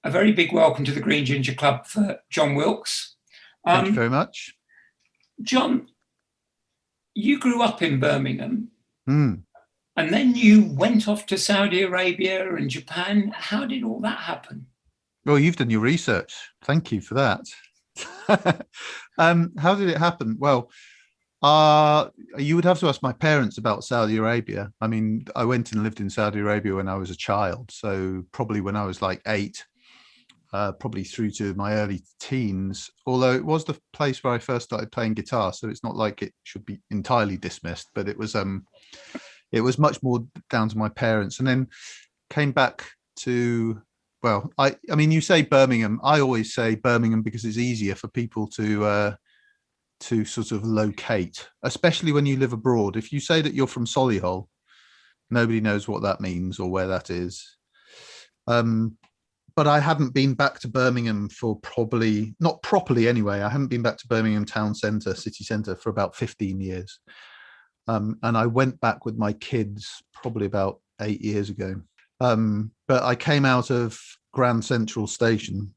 a very big welcome to the Green Ginger Club for Jon Wilks. Thank you very much. Jon, you grew up in Birmingham Mm. and then you went off to Saudi Arabia and Japan. How did all that happen? Well, you've done your research. Thank you for that. How did it happen? Well, you would have to ask my parents about Saudi Arabia. I mean, I went and lived in Saudi Arabia when I was a child. So probably when I was like 8, probably through to my early teens, although it was the place where I first started playing guitar. So it's not like it should be entirely dismissed, but it was much more down to my parents, and then came back to, well, I mean, you say Birmingham. I always say Birmingham because it's easier for people to sort of locate, especially when you live abroad. If you say that you're from Solihull, nobody knows what that means or where that is. But I hadn't been back to Birmingham for probably, not properly anyway, I hadn't been back to Birmingham town centre, city centre, for about 15 years. And I went back with my kids probably about 8 years ago. But I came out of Grand Central Station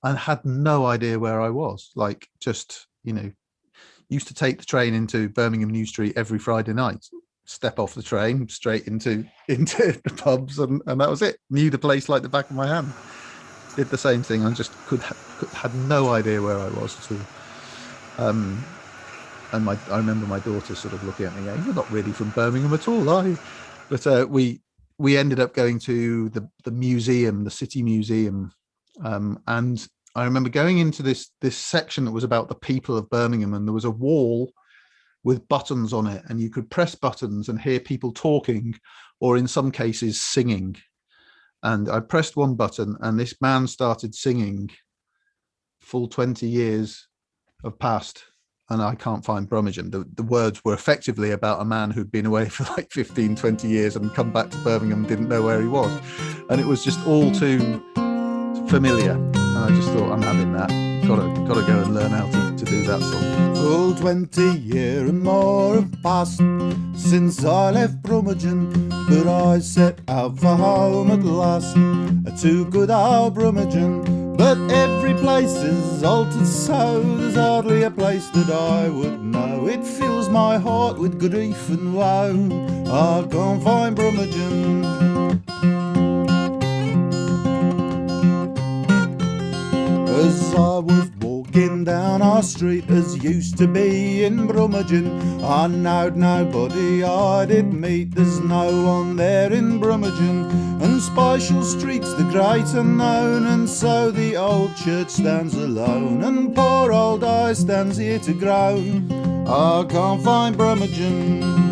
and had no idea where I was. Like, just, used to take the train into Birmingham New Street every Friday night, step off the train straight into the pubs, and that was it. Knew the place like the back of my hand. Did the same thing. I just had no idea where I was at all. And I remember my daughter sort of looking at me, "You're not really from Birmingham at all, are you?" But we ended up going to the museum, the City Museum, and I remember going into this section that was about the people of Birmingham, and there was a wall with buttons on it, and you could press buttons and hear people talking, or in some cases singing. And I pressed one button, and this man started singing. Full 20 years have passed, and I can't find Brummagem. The words were effectively about a man who'd been away for like 15, 20 years and come back to Birmingham and didn't know where he was. And it was just all too familiar. And I just thought, I'm having that. Gotta go and learn how to do that song. Full 20 year and more have passed since I left Brummagem, but I set out for home at last, to good old Brummagem. But every place is altered so, there's hardly a place that I would know. It fills my heart with grief and woe, I can't find Brummagem. As I was walking down our street as used to be in Brummagem, I knowed nobody I did meet, there's no one there in Brummagem. And Spyshall Street's the great unknown, and so the old church stands alone, and poor old I stands here to groan, I can't find Brummagem.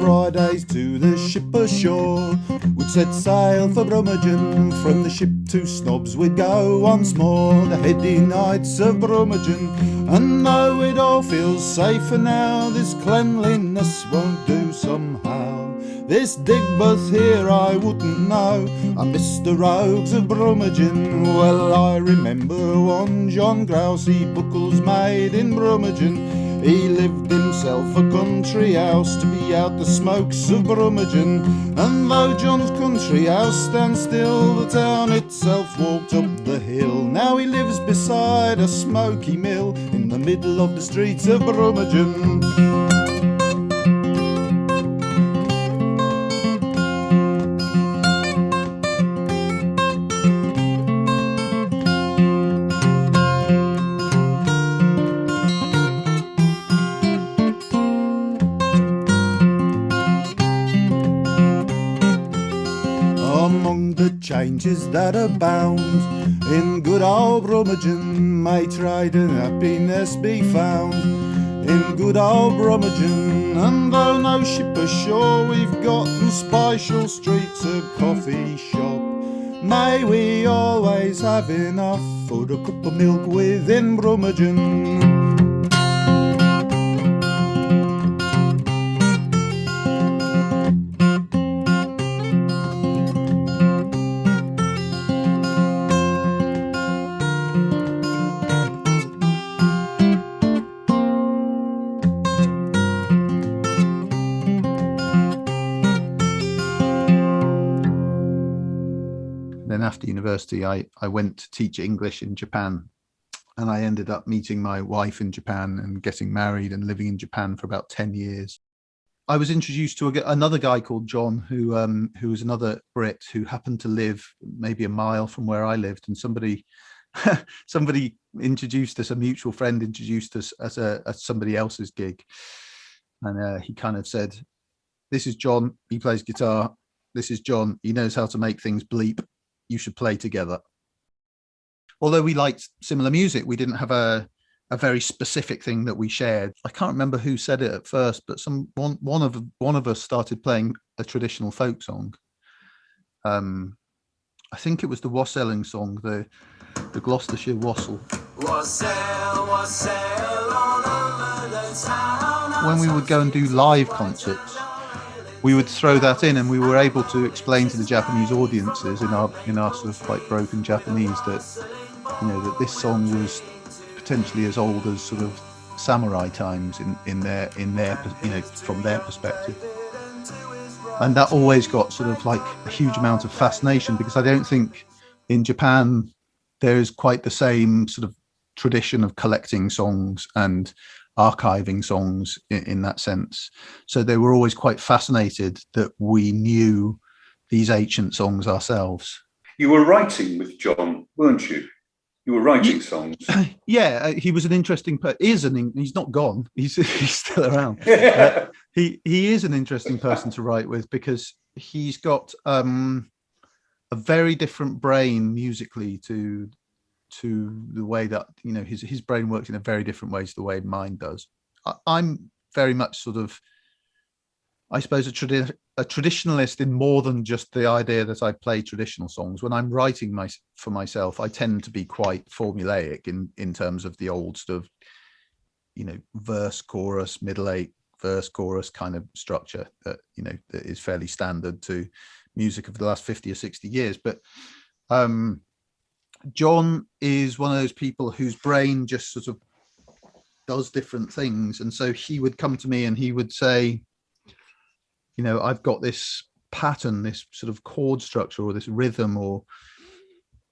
Fridays to the ship ashore, we'd set sail for Brummagem. From the ship to Snobs we'd go once more, the heady nights of Brummagem. And though it all feels safer now, this cleanliness won't do somehow. This Digbeth here I wouldn't know, I miss the rogues of Brummagem. Well, I remember one John Grousey Buckles made in Brummagem. He lived himself a country house to be out the smokes of Brummagem. And though John's country house stands still, the town itself walked up the hill. Now he lives beside a smoky mill in the middle of the streets of Brummagem. Among the changes that abound in good old Brummagem, may trade and happiness be found in good old Brummagem. And though no ship ashore we've got in Spyshall Street's a coffee shop, may we always have enough for a cup of milk within Brummagem. then after university, I went to teach English in Japan. And I ended up meeting my wife in Japan and getting married and living in Japan for about 10 years. I was introduced to another guy called John, who was another Brit who happened to live maybe a mile from where I lived. And somebody introduced us, a mutual friend introduced us as somebody else's gig. And he kind of said, "This is John, he plays guitar. This is John, he knows how to make things bleep. You should play together." Although we liked similar music, we didn't have a very specific thing that we shared. I can't remember who said it at first, but one of us started playing a traditional folk song. I think it was the Wassailing song, the Gloucestershire Wassel. When we would go and do live concerts, we would throw that in, and we were able to explain to the Japanese audiences in our sort of quite broken Japanese that, that this song was potentially as old as sort of samurai times in their from their perspective. And that always got sort of like a huge amount of fascination, because I don't think in Japan there is quite the same sort of tradition of collecting songs and archiving songs in that sense. So they were always quite fascinated that we knew these ancient songs ourselves. You were writing with John, weren't you? You were writing songs. Yeah, he was an interesting he's not gone. He's still around. He is an interesting person to write with, because he's got a very different brain musically to the way that his brain works in a very different way to the way mine does. I'm very much sort of, I suppose, a traditionalist in more than just the idea that I play traditional songs. When I'm writing for myself, I tend to be quite formulaic in terms of the old sort of, verse, chorus, middle eight, verse, chorus kind of structure that, that is fairly standard to music of the last 50 or 60 years. But John is one of those people whose brain just sort of does different things. And so he would come to me and he would say, I've got this pattern, this sort of chord structure or this rhythm, or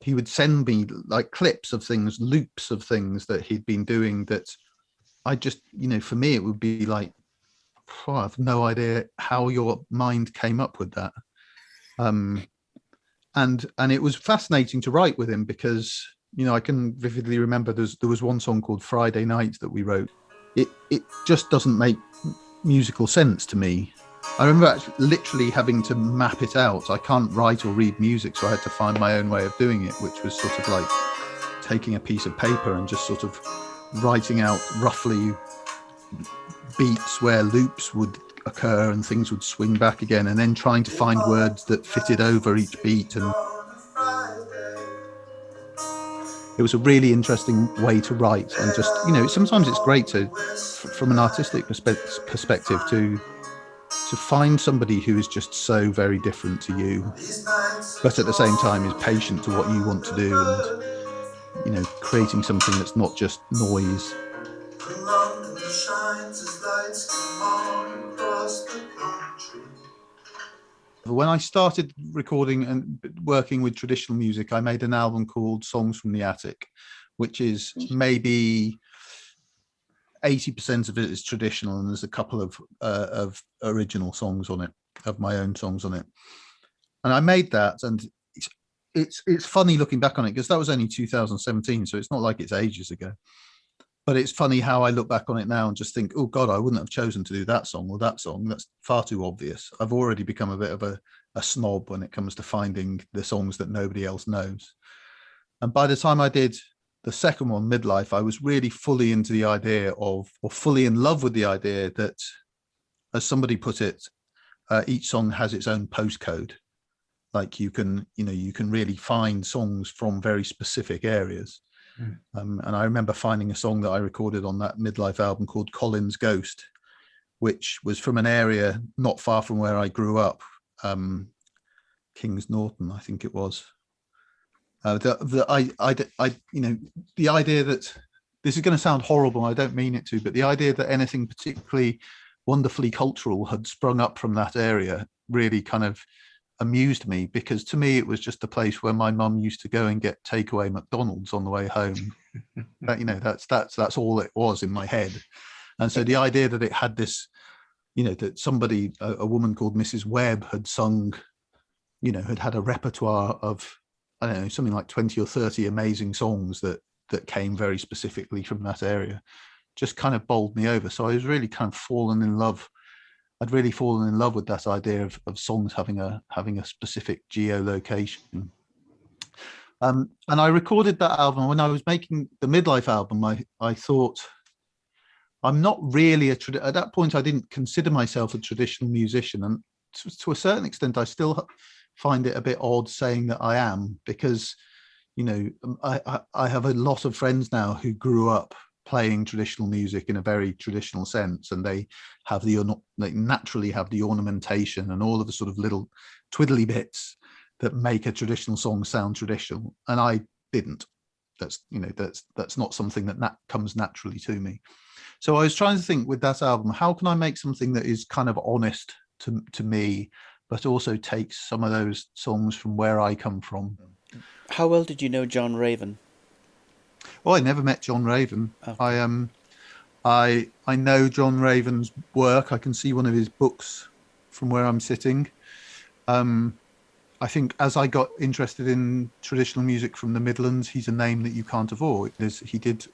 he would send me like clips of things, loops of things that he'd been doing that I just, for me, it would be like, I have no idea how your mind came up with that. And it was fascinating to write with him because, I can vividly remember there was one song called Friday Night that we wrote. It just doesn't make musical sense to me. I remember actually literally having to map it out. I can't write or read music, so I had to find my own way of doing it, which was sort of like taking a piece of paper and just sort of writing out roughly beats where loops would occur and things would swing back again, and then trying to find words that fitted over each beat. And it was a really interesting way to write. And just, sometimes it's great to, from an artistic perspective, to find somebody who is just so very different to you, but at the same time is patient to what you want to do, and creating something that's not just noise. When I started recording and working with traditional music, I made an album called Songs from the Attic, which is maybe 80% of it is traditional, and there's a couple of original songs on it, of my own songs on it. And I made that, and it's funny looking back on it, because that was only 2017, so it's not like it's ages ago. But it's funny how I look back on it now and just think, oh God, I wouldn't have chosen to do that song or that song. That's far too obvious. I've already become a bit of a snob when it comes to finding the songs that nobody else knows. And by the time I did the second one, Midlife, I was really fully into the idea of, or fully in love with the idea that, as somebody put it, each song has its own postcode. Like you can really find songs from very specific areas. And I remember finding a song that I recorded on that Midlife album called Colin's Ghost, which was from an area not far from where I grew up, Kings Norton, I think it was. The idea that, this is going to sound horrible, I don't mean it to, but the idea that anything particularly wonderfully cultural had sprung up from that area really kind of amused me, because to me it was just a place where my mum used to go and get takeaway McDonald's on the way home. That's all it was in my head. And so the idea that it had this, that somebody, a woman called Mrs. Webb, had sung, had a repertoire of, I don't know, something like 20 or 30 amazing songs that came very specifically from that area, just kind of bowled me over. So I was really kind of I'd really fallen in love with that idea of songs having a specific geolocation. And I recorded that album. When I was making the Midlife album, I thought, I'm not really at that point, I didn't consider myself a traditional musician. And to a certain extent, I still find it a bit odd saying that I am, because, I have a lot of friends now who grew up playing traditional music in a very traditional sense, and they naturally have the ornamentation and all of the sort of little twiddly bits that make a traditional song sound traditional, and I didn't. That's not something that comes naturally to me. So I was trying to think with that album, how can I make something that is kind of honest to me, but also takes some of those songs from where I come from. How well did you know John Raven? Well, I never met John Raven. Okay. I know John Raven's work. I can see one of his books from where I'm sitting. I think as I got interested in traditional music from the Midlands, he's a name that you can't avoid. He did,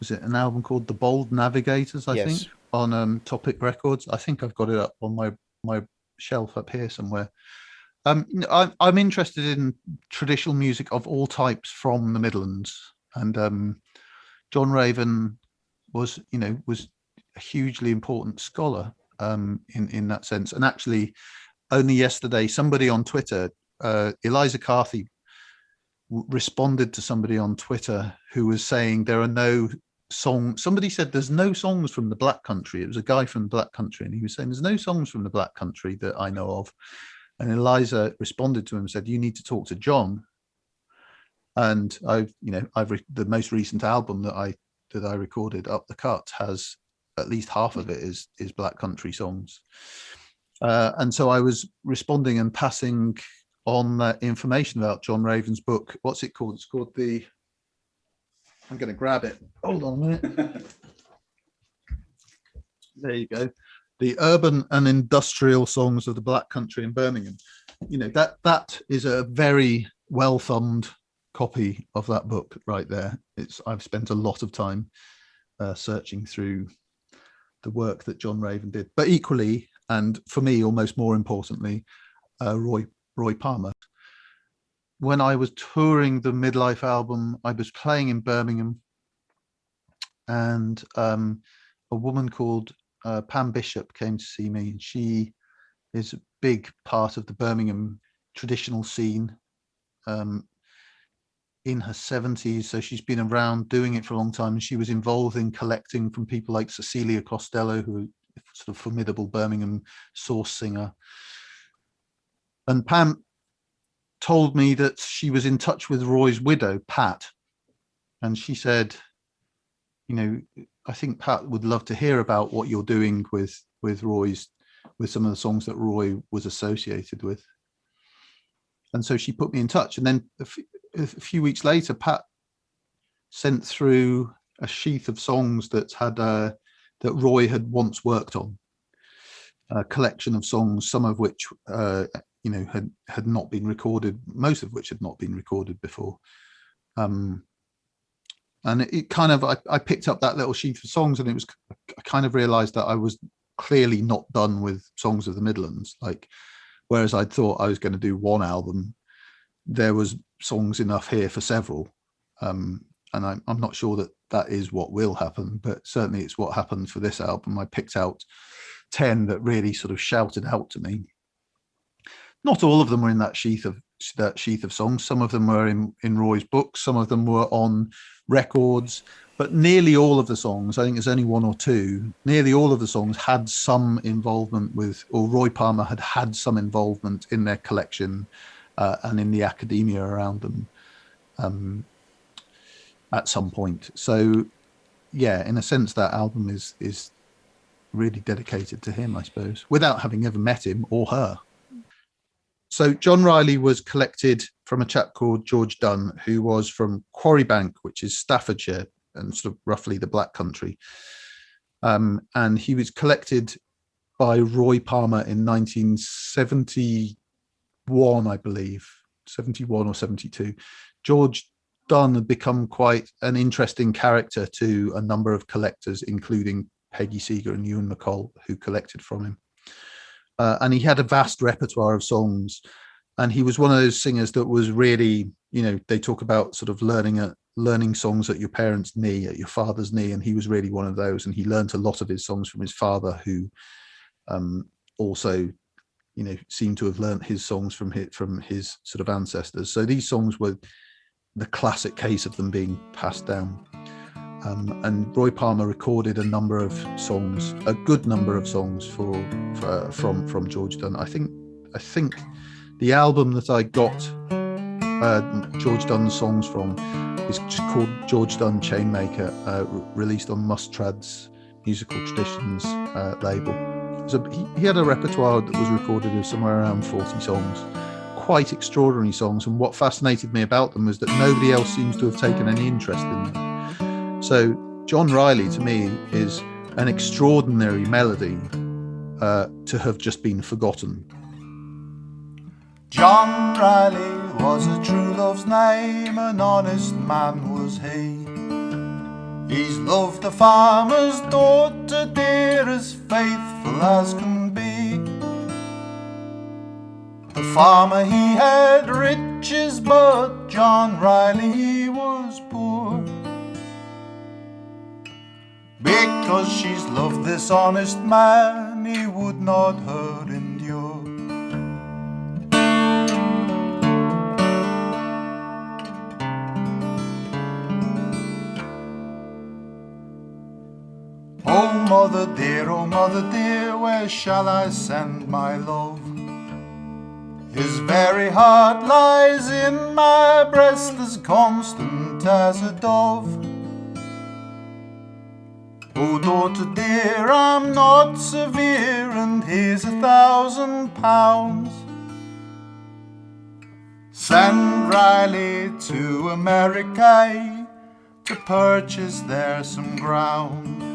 was it an album called The Bold Navigators, I think, on Topic Records. I think I've got it up on my shelf up here somewhere. I'm interested in traditional music of all types from the Midlands, and John Raven was a hugely important scholar in that sense. And actually, only yesterday, somebody on Twitter, Eliza Carthy, responded to somebody on Twitter who was saying there are no songs. Somebody said there's no songs from the Black Country. It was a guy from the Black Country, and he was saying there's no songs from the Black Country that I know of. And Eliza responded to him and said, "You need to talk to John." And the most recent album that I recorded, Up the Cut, has at least half of it is Black Country songs. And so I was responding and passing on that information about John Raven's book. What's it called? It's called I'm going to grab it. Hold on a minute. There you go. The Urban and Industrial Songs of the Black Country in Birmingham. That is a very well thumbed copy of that book right there. I've spent a lot of time searching through the work that John Raven did, but equally, and for me almost more importantly, Roy Palmer. When I was touring the Midlife album, I was playing in Birmingham, and a woman called Pam Bishop came to see me, and she is a big part of the Birmingham traditional scene, in her 70s, so she's been around doing it for a long time, and she was involved in collecting from people like Cecilia Costello, who are sort of formidable Birmingham source singer. And Pam told me that she was in touch with Roy's widow, Pat, and she said, I think Pat would love to hear about what you're doing with some of the songs that Roy was associated with. And so she put me in touch. And then a few weeks later, Pat sent through a sheath of songs that that Roy had once worked on, a collection of songs, some of which had not been recorded, most of which had not been recorded before. And it kind of, I picked up that little sheet of songs, and I kind of realized that I was clearly not done with Songs of the Midlands. Like, whereas I thought I was going to do one album, there was songs enough here for several. And I'm not sure that is what will happen, but certainly it's what happened for this album. I picked out 10 that really sort of shouted out to me. Not all of them were in that sheath of songs. Some of them were in Roy's books. Some of them were on records, but nearly all of the songs, I think there's only one or two, nearly all of the songs had some involvement with, or Roy Palmer had some involvement in their collection and in the academia around them at some point. So yeah, in a sense, that album is really dedicated to him, I suppose, without having ever met him or her. So John Riley was collected from a chap called George Dunn, who was from Quarrybank, which is Staffordshire and sort of roughly the Black Country. And he was collected by Roy Palmer in 1971, I believe, 71 or 72. George Dunn had become quite an interesting character to a number of collectors, including Peggy Seeger and Ewan MacColl, who collected from him. And he had a vast repertoire of songs. And he was one of those singers that was really, you know, they talk about sort of learning songs at your parents' knee, at your father's knee. And he was really one of those. And he learned a lot of his songs from his father, who also, you know, seemed to have learnt his songs from his sort of ancestors. So these songs were the classic case of them being passed down. And Roy Palmer recorded a number of songs, a good number of songs from George Dunn. I think the album that I got George Dunn's songs from is just called George Dunn Chainmaker, released on Mustrad's Musical Traditions label. So he had a repertoire that was recorded of somewhere around 40 songs, quite extraordinary songs. And what fascinated me about them was that nobody else seems to have taken any interest in them. So John Riley, to me, is an extraordinary melody to have just been forgotten. John Riley was a true love's name, an honest man was he. He's loved the farmer's daughter dear, as faithful as can be. The farmer, he had riches, but John Riley, he was poor. Because she's loved this honest man, he would not her endure. Oh mother dear, where shall I send my love? His very heart lies in my breast, as constant as a dove. Oh daughter dear, I'm not severe, and here's £1,000. Send Riley to America to purchase there some ground.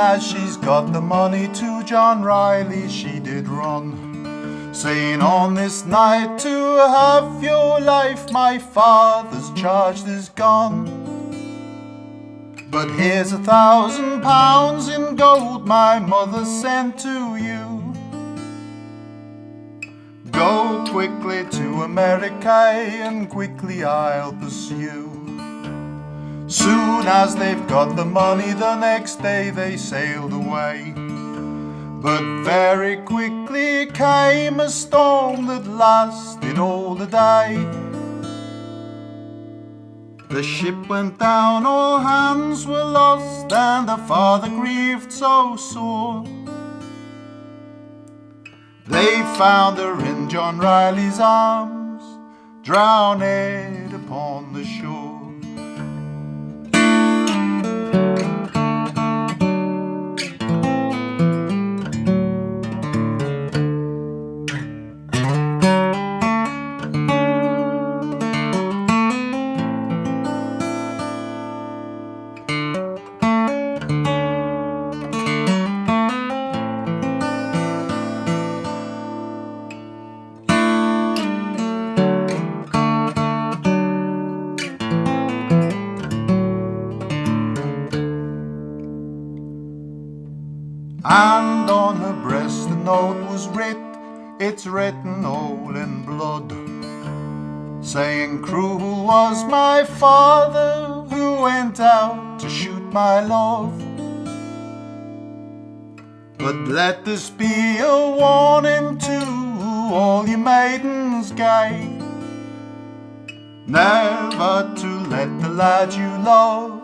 As she's got the money to John Riley she did run, saying on this night to have your life my father's charge is gone. But here's £1,000 in gold my mother sent to you. Go quickly to America and quickly I'll pursue. Soon as they've got the money, the next day they sailed away. But very quickly came a storm that lasted all the day. The ship went down, all hands were lost, and the father grieved so sore. They found her in John Riley's arms, drowned upon the shore. And on her breast a note was writ, it's written all in blood, saying cruel was my father who went out to shoot my love. But let this be a warning to all you maidens gay, never to let the lad you love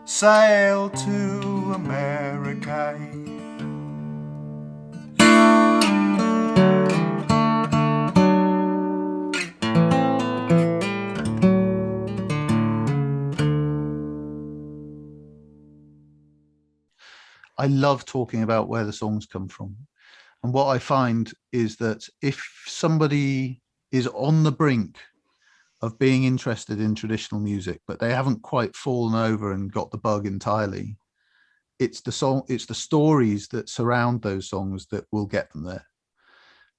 sail to America. I love talking about where the songs come from. And what I find is that if somebody is on the brink of being interested in traditional music, but they haven't quite fallen over and got the bug entirely, it's the stories that surround those songs that will get them there.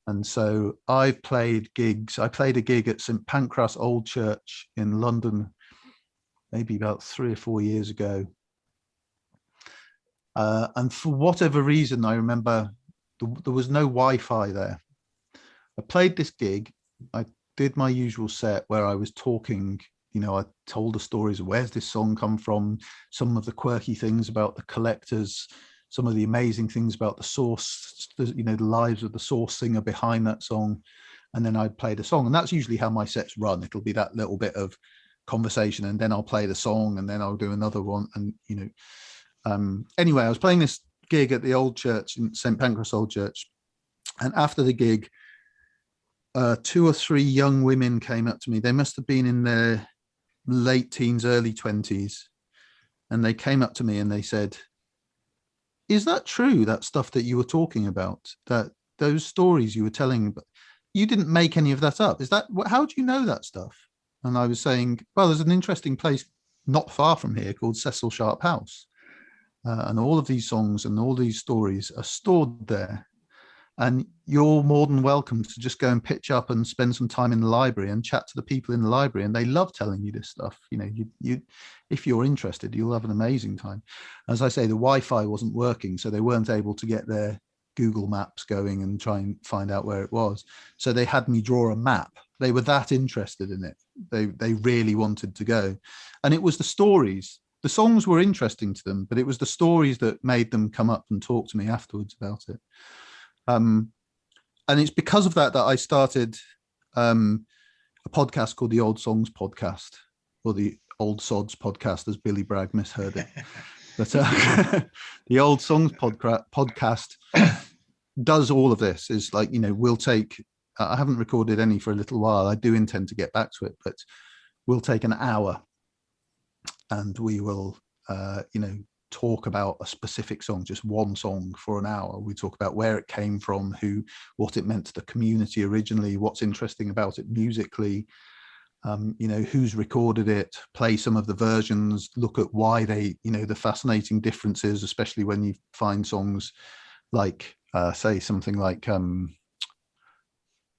And so I've played gigs. I played a gig at St Pancras Old Church in London, maybe about 3 or 4 years ago. And for whatever reason, I remember there was no Wi-Fi there. I played this gig. I did my usual set where I was talking, I told the stories of where's this song come from, some of the quirky things about the collectors, some of the amazing things about the source, the lives of the source singer behind that song. And then I'd play the song. And that's usually how my sets run. It'll be that little bit of conversation, and then I'll play the song, and then I'll do another one. And, anyway, I was playing this gig at the old church in St Pancras Old Church, and after the gig, 2 or 3 young women came up to me. They must have been in their late teens, early 20s, and they came up to me and they said, "Is that true, that stuff that you were talking about, that those stories you were telling, but you didn't make any of that up? How do you know that stuff?" And I was saying, well, there's an interesting place not far from here called Cecil Sharp House. And all of these songs and all these stories are stored there. And you're more than welcome to just go and pitch up and spend some time in the library and chat to the people in the library. And they love telling you this stuff. You if you're interested, you'll have an amazing time. As I say, the Wi-Fi wasn't working, so they weren't able to get their Google Maps going and try and find out where it was. So they had me draw a map. They were that interested in it. They really wanted to go. And it was the stories. The songs were interesting to them, but it was the stories that made them come up and talk to me afterwards about it. And it's because of that I started a podcast called the Old Songs Podcast, or the Old Sods Podcast, as Billy Bragg misheard it. But the Old Songs Podcast does all of this. Is like, we'll take, I haven't recorded any for a little while. I do intend to get back to it, but we'll take an hour and we will, talk about a specific song, just one song for an hour. We talk about where it came from, what it meant to the community originally, what's interesting about it musically, who's recorded it, play some of the versions, look at why they, the fascinating differences, especially when you find songs like, say something like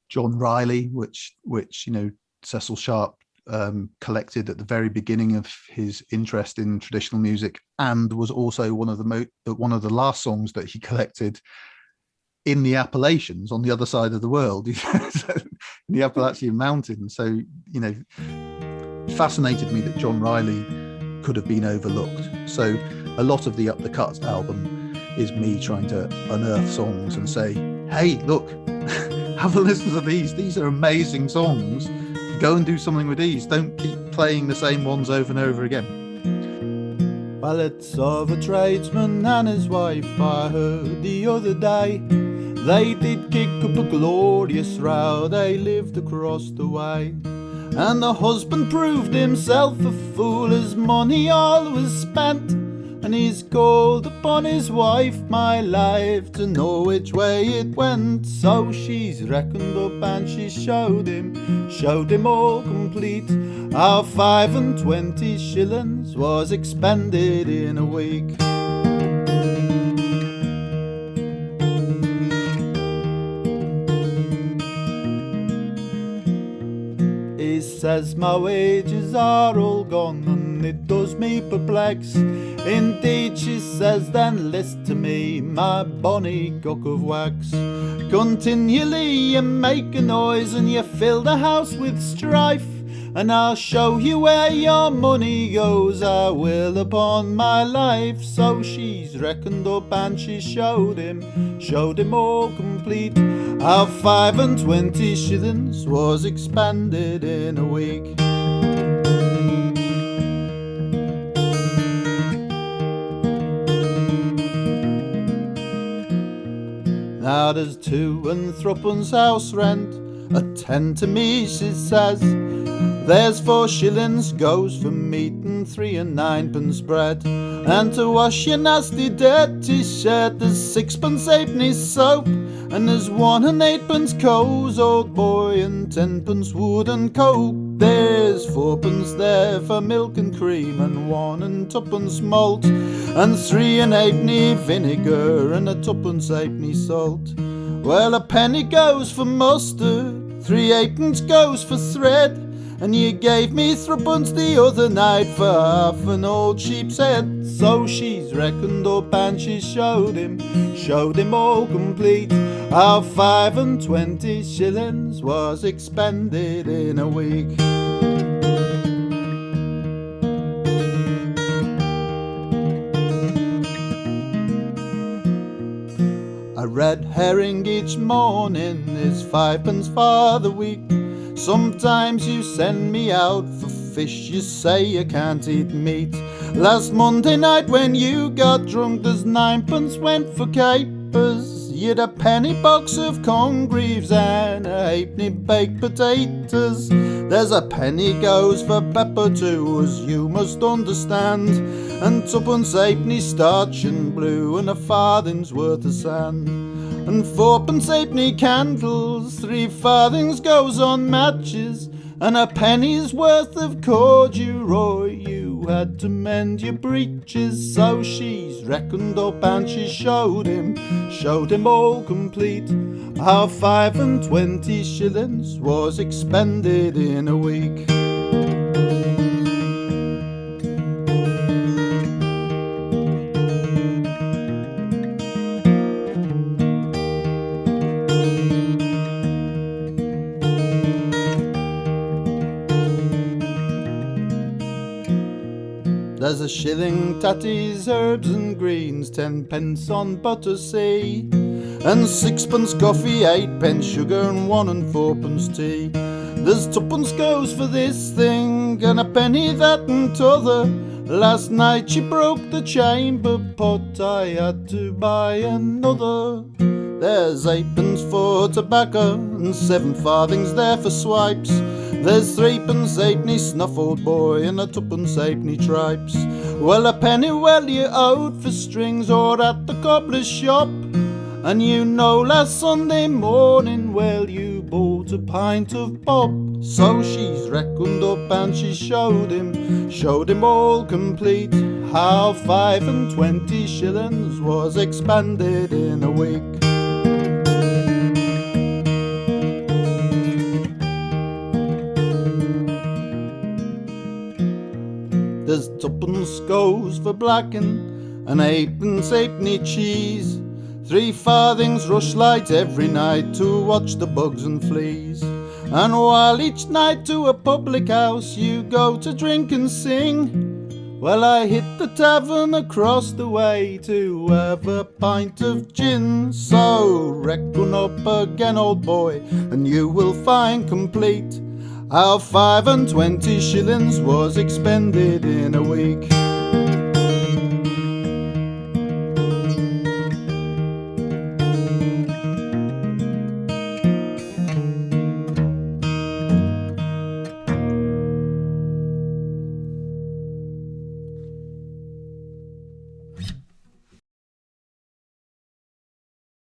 John Riley, which Cecil Sharp collected at the very beginning of his interest in traditional music, and was also one of the last songs that he collected in the Appalachians, on the other side of the world, so, in the Appalachian Mountains. So, fascinated me that John Riley could have been overlooked. So a lot of the Up the Cuts album is me trying to unearth songs and say, hey, look, have a listen to these. These are amazing songs. Go and do something with these. Don't keep playing the same ones over and over again. Ballads of a tradesman and his wife I heard the other day. They did kick up a glorious row, they lived across the way. And the husband proved himself a fool, his money all was spent. And he's called upon his wife, my life, to know which way it went. So she's reckoned up and she showed him all complete, how 25 shillings was expended in a week. He says my wages are all gone and it does me perplex. Indeed, she says, then list to me, my bonny cock of wax. Continually you make a noise and you fill the house with strife, and I'll show you where your money goes, I will upon my life. So she's reckoned up and she showed him all complete, how 25 shillings was expanded in a week. Now there's 2 and 3 house rent, attend to me, she says. There's 4 shillings goes for meat and 3 and 9 bread, and to wash your nasty dirty shirt there's 6 halfpenny soap, and there's 1 and 8 coals, old boy, and 10 wood and coke. There's 4 there for milk and cream, and 1 and 2 malt, and 3 and halfpenny vinegar, and a 2 halfpenny salt. Well, a penny goes for mustard, 3 halfpence goes for thread, and you gave me 3 the other night for half an old sheep's head. So she's reckoned up and she showed him all complete, how 25 shillings was expended in a week. A red herring each morning is 5 for the week. Sometimes you send me out for fish, you say you can't eat meat. Last Monday night when you got drunk, there's 9 went for capers. You'd a penny box of Congreaves and a halfpenny baked potatoes. There's a penny goes for pepper too, as you must understand, and 2 halfpenny starch and blue, and a farthing's worth of sand, and 4 halfpenny candles, 3 farthings goes on matches, and a penny's worth of corduroy. You had to mend your breeches. So she's reckoned up and she showed him all complete, how 25 shillings was expended in a week. There's a shilling tatties, herbs and greens, 10 on butter see, and 6 coffee, 8 sugar, and 1 and 4 tea. There's 2 goes for this thing, and a penny that and t'other. Last night she broke the chamber pot, I had to buy another. There's 8 for tobacco, and 7 farthings there for swipes. There's 3 halfpenny snuff, old boy, and a 2 halfpenny tripes. Well, a penny well you owed for strings, or at the cobbler's shop. And you know last Sunday morning, well, you bought a pint of pop. So she's reckoned up and she showed him all complete, how 25 shillings was expended in a week. There's 2 goes for blacking, and 8 halfpenny cheese, 3 farthings rushlight every night to watch the bugs and fleas. And while each night to a public house you go to drink and sing, well, I hit the tavern across the way to have a pint of gin. So reckon up again, old boy, and you will find complete how 25 shillings was expended in a week.